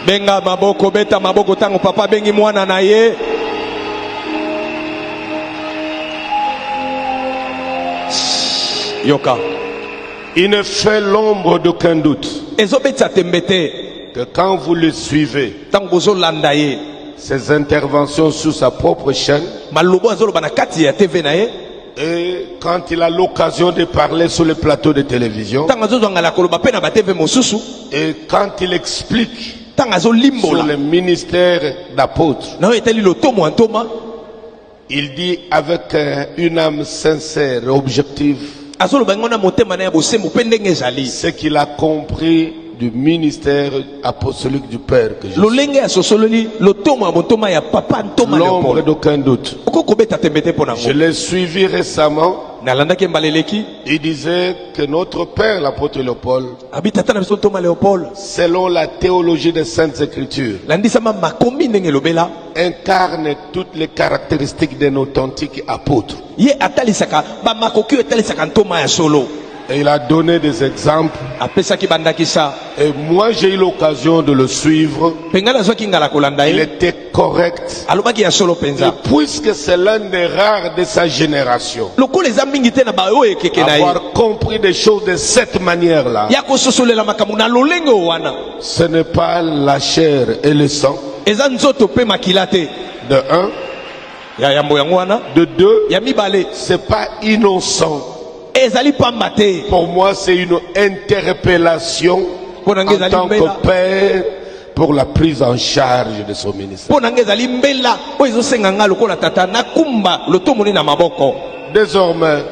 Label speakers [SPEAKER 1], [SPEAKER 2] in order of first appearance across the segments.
[SPEAKER 1] Benga maboko beta maboko tango papa bengi mwana na ye. Yoka.
[SPEAKER 2] Il ne fait l'ombre d'aucun doute
[SPEAKER 1] Que
[SPEAKER 2] quand vous le suivez, ses interventions sur sa propre chaîne, et quand il a l'occasion de parler sur le plateau de télévision, et quand il explique sur le ministère d'apôtre, il dit avec une âme sincère et objective ce qu'il a compris du ministère apostolique du Père que je suis. L'ombre d'aucun doute. Je l'ai suivi récemment. Il disait que notre Père, l'apôtre Léopold, selon la théologie des Saintes Écritures, incarne toutes les caractéristiques d'un authentique apôtre. Et il a donné des exemples. Et moi j'ai eu l'occasion de le suivre. Il était correct. Et puisque c'est l'un des rares de sa génération avoir compris des choses de cette manière-là, ce n'est pas la chair et le sang. De un. De deux, c'est pas innocent. Pour moi, c'est une interpellation en tant que père pour la prise en charge de son ministère. Désormais,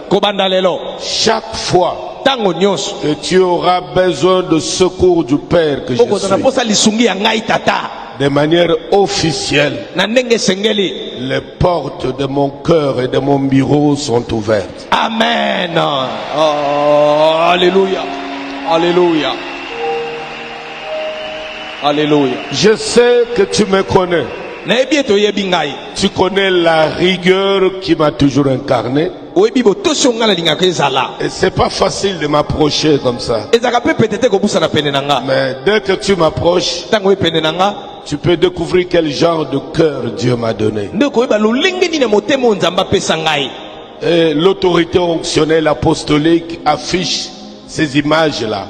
[SPEAKER 2] chaque fois que tu auras besoin de secours du Père que je suis, de manière officielle, les portes de mon cœur et de mon bureau sont ouvertes.
[SPEAKER 1] Amen. Oh, alléluia. Alléluia. Alléluia.
[SPEAKER 2] Je sais que tu me connais. Tu connais la rigueur qui m'a toujours incarné. Et c'est pas facile de m'approcher comme ça. Mais dès que tu m'approches, tu peux découvrir quel genre de cœur Dieu m'a donné. Et l'autorité onctionnelle apostolique affiche ces images-là.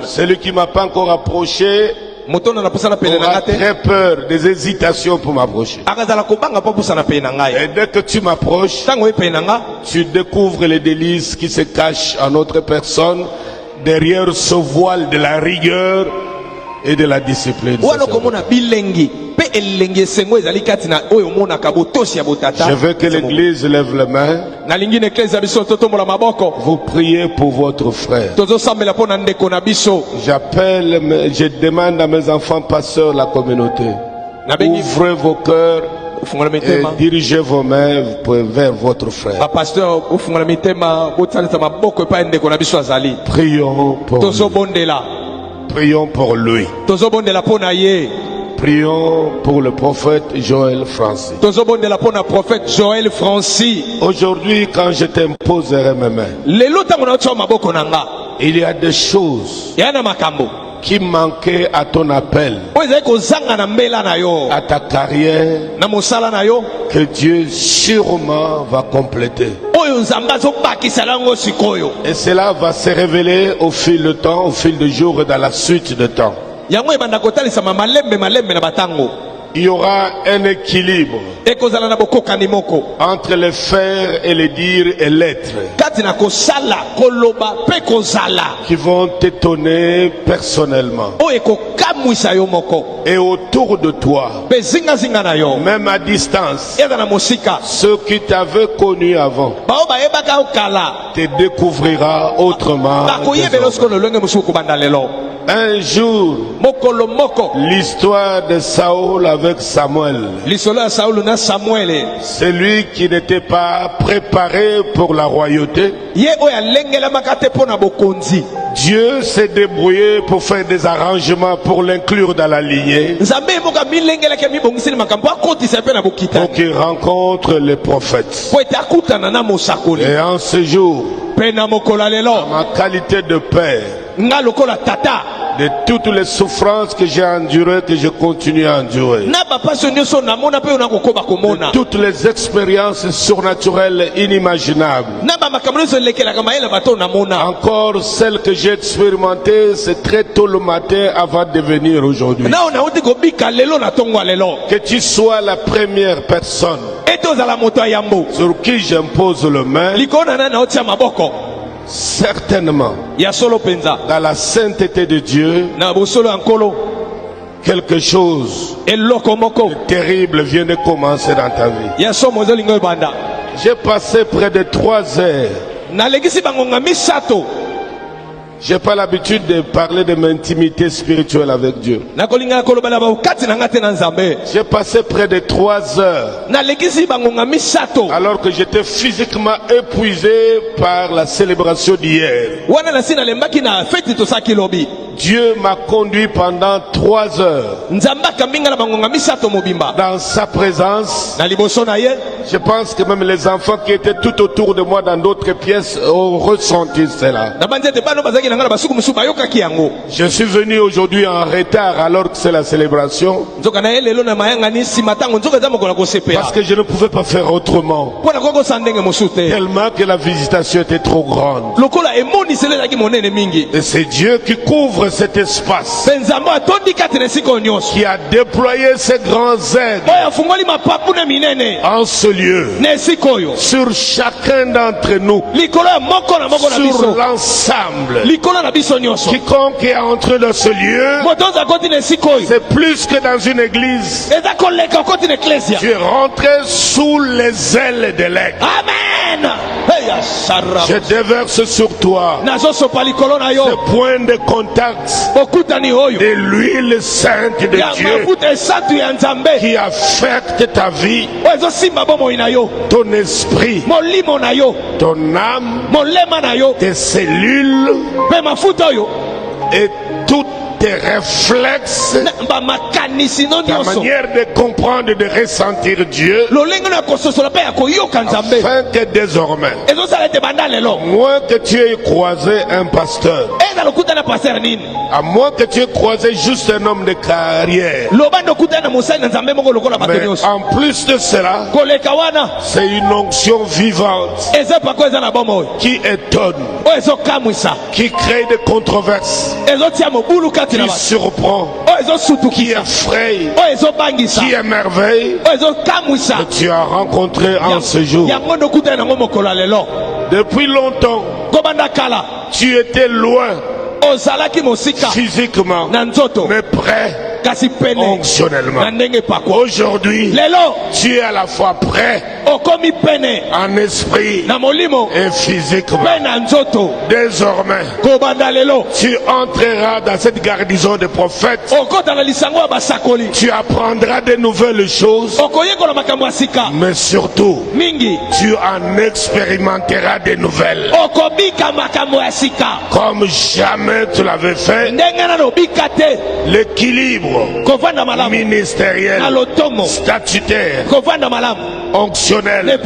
[SPEAKER 2] Celui qui m'a pas encore approché aura très peur, des hésitations pour m'approcher. Et dès que tu m'approches, tu découvres les délices qui se cachent en notre personne derrière ce voile de la rigueur et de la discipline. Je veux que l'église lève les mains. Vous priez pour votre frère. Je demande à mes enfants pasteurs de la communauté. Ouvrez vos cœurs et dirigez vos mains vers votre frère. Prions pour lui. Prions pour lui. Prions pour le prophète Joël Francis. Aujourd'hui, quand je t'imposerai mes mains, il y a des choses qui manquaient à ton appel, à ta carrière, que Dieu sûrement va compléter. Et cela va se révéler au fil du temps, au fil des jours et dans la suite du temps. Il y aura un équilibre entre les faire et les dire et l'être qui vont t'étonner personnellement. Et autour de toi, même à distance, ceux qui t'avaient connu avant te découvrira autrement. Un jour, l'histoire de Saül avec Samuel, celui qui n'était pas préparé pour la royauté, Dieu s'est débrouillé pour faire des arrangements pour l'inclure dans la lignée, pour qu'il rencontre les prophètes. Et en ce jour, à ma qualité de père, de toutes les souffrances que j'ai endurées, que je continue à endurer, de toutes les expériences surnaturelles inimaginables, encore celles que j'ai expérimentées, c'est très tôt le matin avant de venir aujourd'hui. Que tu sois la première personne sur qui j'impose le main, certainement, dans la sainteté de Dieu, quelque chose de terrible vient de commencer dans ta vie. J'ai passé près de 3 heures. J'ai pas l'habitude de parler de mon intimité spirituelle avec Dieu. J'ai passé près de 3 heures. Alors que j'étais physiquement épuisé par la célébration d'hier. Dieu m'a conduit pendant 3 heures dans sa présence. Je pense que même les enfants qui étaient tout autour de moi dans d'autres pièces ont ressenti cela. Je suis venu aujourd'hui en retard alors que c'est la célébration, parce que je ne pouvais pas faire autrement, tellement que la visitation était trop grande. Et c'est Dieu qui couvre cet espace, qui a déployé ses grands aides en ce lieu, sur chacun d'entre nous, sur l'ensemble. Quiconque est entré dans ce lieu, c'est plus que dans une église. Tu es rentré sous les ailes de l'aigle. Amen. Je déverse sur toi ce point de contact de l'huile sainte de Dieu qui affecte ta vie, ton esprit, ton âme, tes cellules et toutes tes réflexes, ta manière de comprendre et de ressentir Dieu, afin que désormais, moins que tu aies croisé un pasteur, à moins que tu aies croisé juste un homme de carrière, mais en plus de cela, c'est une onction vivante qui étonne, qui crée des controverses, qui surprend, qui effraie, qui émerveille, que tu as rencontré en ce jour. Depuis longtemps, tu étais loin physiquement, mais prêt onctionnellement. Aujourd'hui, tu es à la fois prêt en esprit et physiquement. Désormais, tu entreras dans cette garnison de prophètes. Tu apprendras de nouvelles choses, mais surtout, tu en expérimenteras de nouvelles comme jamais tu l'avais fait. L'équilibre ministériel, statutaire, onctionnel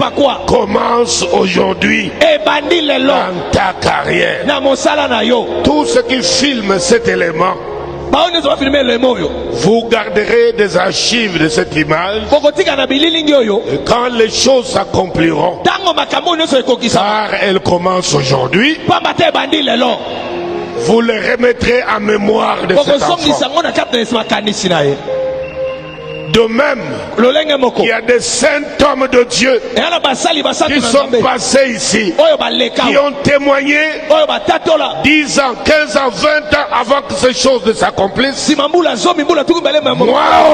[SPEAKER 2] commence aujourd'hui dans ta carrière. Tout ce qui filme cet élément, vous garderez des archives de cette image, et quand les choses s'accompliront, car elles commencent aujourd'hui, vous les remettrez en mémoire de cet enfant. De même, il y a des saints hommes de Dieu qui sont passés ici, qui ont témoigné 10 ans, 15 ans, 20 ans avant que ces choses ne s'accomplissent. Moi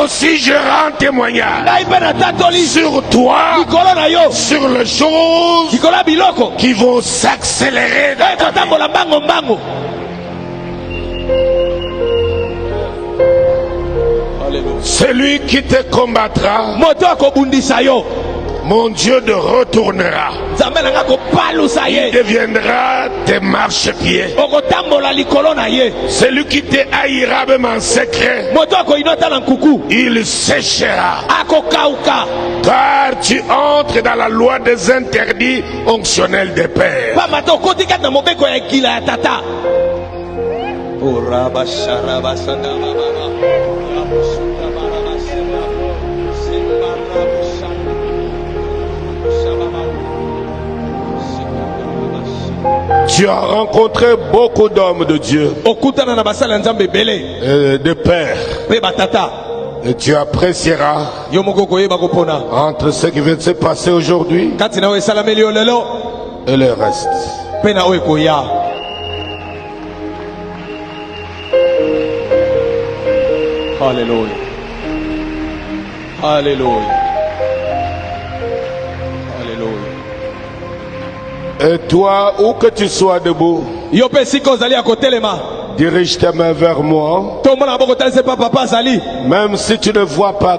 [SPEAKER 2] aussi je rends témoignage sur toi, sur les choses qui vont s'accélérer dans ta vie. Celui qui te combattra, mon Dieu te retournera. Il deviendra tes marchepieds. Celui qui te haïra même en secret, il séchera. Car tu entres dans la loi des interdits onctionnels des pères. Tu as rencontré beaucoup d'hommes de Dieu, de pères. Et tu apprécieras entre ce qui vient de se passer aujourd'hui et le reste.
[SPEAKER 1] Alléluia. Alléluia. Alléluia.
[SPEAKER 2] Et toi, où que tu sois debout, dirige tes mains vers moi. Même si tu ne vois pas